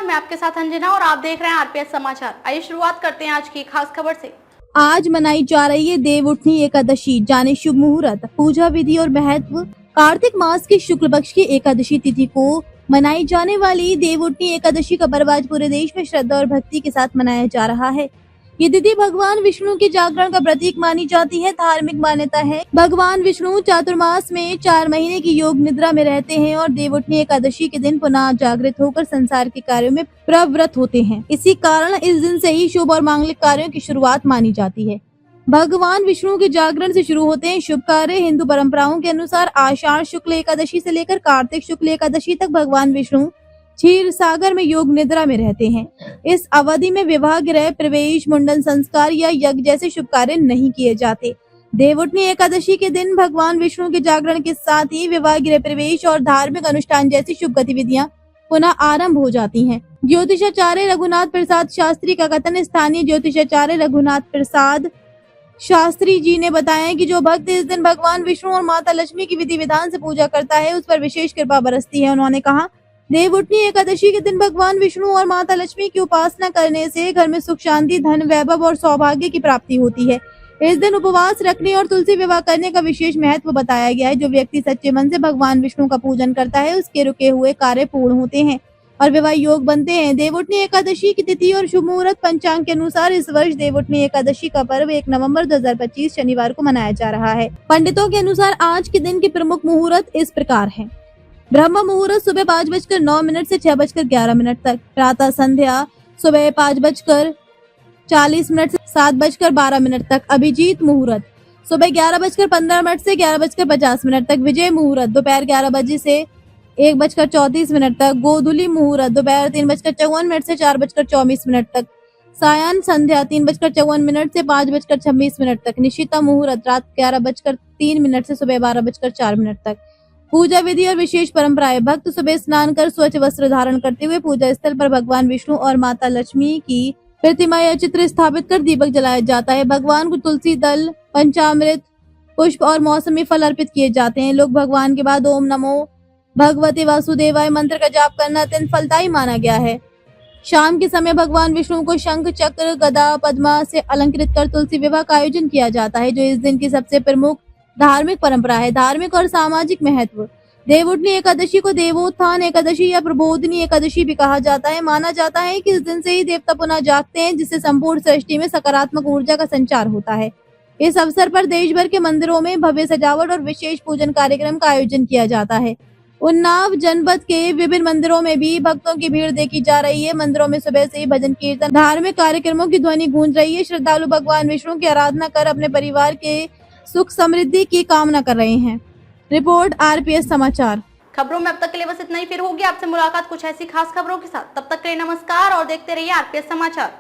मैं आपके साथ अंजना और आप देख रहे हैं आरपीएस समाचार। आइए शुरुआत करते हैं आज की खास खबर से। आज मनाई जा रही है देवउठनी एकादशी। जाने शुभ मुहूर्त, पूजा विधि और महत्व। कार्तिक मास की शुक्ल पक्ष की एकादशी तिथि को मनाई जाने वाली देवउठनी एकादशी का पर्व आज पूरे देश में श्रद्धा और भक्ति के साथ मनाया जा रहा है। ये तिथि भगवान विष्णु के जागरण का प्रतीक मानी जाती है। धार्मिक मान्यता है भगवान विष्णु चातुर्मास में 4 महीने की योग निद्रा में रहते हैं और देवउठनी एकादशी के दिन पुनः जागृत होकर संसार के कार्यों में प्रवृत्त होते हैं। इसी कारण इस दिन से ही शुभ और मांगलिक कार्यों की शुरुआत मानी जाती है। भगवान विष्णु के जागरण से शुरू होते हैं शुभ कार्य। हिंदू परंपराओं के अनुसार आषाढ़ शुक्ल एकादशी से लेकर कार्तिक शुक्ल एकादशी तक भगवान विष्णु क्षीर सागर में योग निद्रा में रहते हैं। इस अवधि में विवाह, गृह प्रवेश, मुंडन संस्कार या यज्ञ जैसे शुभ कार्य नहीं किए जाते। देवउठनी एकादशी के दिन भगवान विष्णु के जागरण के साथ ही विवाह, गृह प्रवेश और धार्मिक अनुष्ठान जैसी शुभ गतिविधियां पुनः आरंभ हो जाती हैं। ज्योतिषाचार्य रघुनाथ प्रसाद शास्त्री का कथन। स्थानीय ज्योतिषाचार्य रघुनाथ प्रसाद शास्त्री जी ने बताया कि जो भक्त इस दिन भगवान विष्णु और माता लक्ष्मी की विधि विधान से पूजा करता है, उस पर विशेष कृपा बरसती है। उन्होंने कहा, देवउठनी एकादशी के दिन भगवान विष्णु और माता लक्ष्मी की उपासना करने से घर में सुख, शांति, धन, वैभव और सौभाग्य की प्राप्ति होती है। इस दिन उपवास रखने और तुलसी विवाह करने का विशेष महत्व बताया गया है। जो व्यक्ति सच्चे मन से भगवान विष्णु का पूजन करता है, उसके रुके हुए कार्य पूर्ण होते हैं और विवाह योग बनते हैं। देवउठनी एकादशी की तिथि और शुभ मुहूर्त। पंचांग के अनुसार इस वर्ष देवउठनी एकादशी का पर्व 1 नवंबर 2025 शनिवार को मनाया जा रहा है। पंडितों के अनुसार आज के दिन के प्रमुख मुहूर्त इस प्रकार हैं। ब्रह्म मुहूर्त सुबह 5:09 से 6:11 तक। प्रातः संध्या सुबह 5:40 से 7:12 तक। अभिजीत मुहूर्त सुबह 11:15 से 11:50 तक। विजय मुहूर्त दोपहर 11 बजे से 1:34 तक। गोधूली मुहूर्त दोपहर 3:54 से 4:24 तक। सायं संध्या 3:54 से 5:26 तक। निशिता मुहूर्त रात 11:03 से सुबह 12:04 तक। पूजा विधि और विशेष परंपराएं। भक्त सुबह स्नान कर स्वच्छ वस्त्र धारण करते हुए पूजा स्थल पर भगवान विष्णु और माता लक्ष्मी की प्रतिमा या चित्र स्थापित कर दीपक जलाया जाता है। भगवान को तुलसी दल, पंचामृत, पुष्प और मौसमी फल अर्पित किए जाते हैं। लोग भगवान के बाद ओम नमो भगवते वासुदेवाय मंत्र का जाप करना अत्यंत फलदायी माना गया है। शाम के समय भगवान विष्णु को शंख, चक्र, गदा, पद्मा से अलंकृत कर तुलसी विवाह का आयोजन किया जाता है, जो इस दिन की सबसे प्रमुख धार्मिक परंपरा है। धार्मिक और सामाजिक महत्व। देवउठनी एकादशी को देवोत्थान एकादशी या प्रबोधिनी एकादशी भी कहा जाता है। माना जाता है कि इस दिन से ही देवता पुनः जागते हैं, जिससे संपूर्ण सृष्टि में सकारात्मक ऊर्जा का संचार होता है। इस अवसर पर देश भर के मंदिरों में भव्य सजावट और विशेष पूजन कार्यक्रम का आयोजन किया जाता है। उन्नाव जनपद के विभिन्न मंदिरों में भी भक्तों की भीड़ देखी जा रही है। मंदिरों में सुबह से ही भजन कीर्तन, धार्मिक कार्यक्रमों की ध्वनि गूंज रही है। श्रद्धालु भगवान विष्णु की आराधना कर अपने परिवार के सुख समृद्धि की कामना कर रहे हैं। रिपोर्ट आरपीएस समाचार। खबरों में अब तक के लिए बस इतना ही। फिर होगी आपसे मुलाकात कुछ ऐसी खास खबरों के साथ। तब तक के लिए नमस्कार और देखते रहिए आरपीएस समाचार।